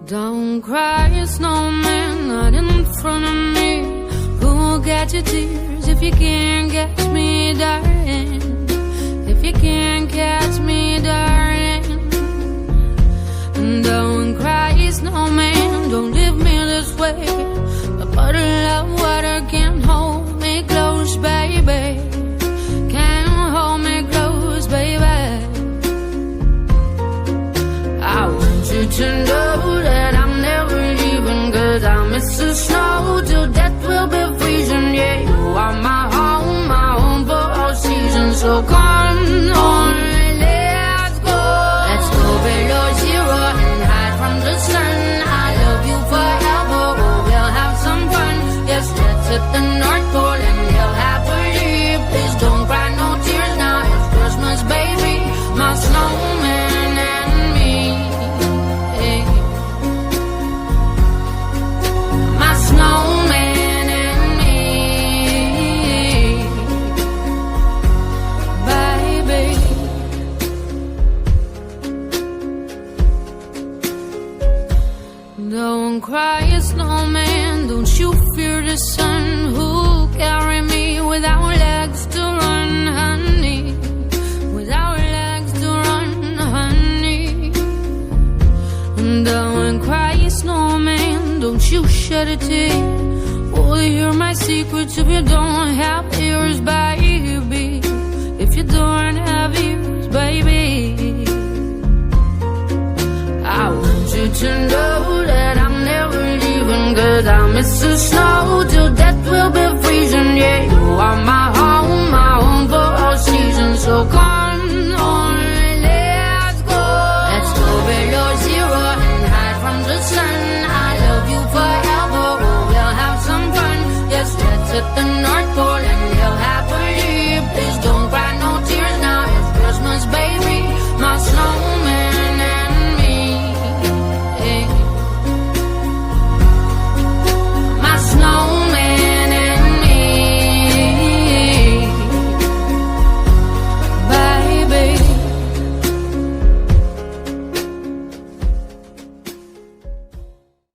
Don't cry, snowman, not in front of me. Who'll catch your tears if you can't catch me, darling? If you can't catch me, darling. Don't cry, snowman, don't leave me this way. A bottle of water can't hold me close, baby. Can't hold me close, baby. I want you to know that I'm never leaving, 'cause I miss the snow till death will be freezing. Yeah, you are my home for all seasons. So come on, let's go. Let's go below zero and hide from the sun. I love you forever, oh, we'll have some fun. Yes, let's hit the North Pole and live happily. Please don't cry no tears now, it's Christmas, baby. My snowman and me, hey. My snowman and me, baby. Don't cry, snowman, don't you fear the sun. Who'll carry me without legs to run, honey? Without legs to run, honey. Don't cry, snowman, don't you shed a tear. Will you hear my secrets if you don't have ears, baby?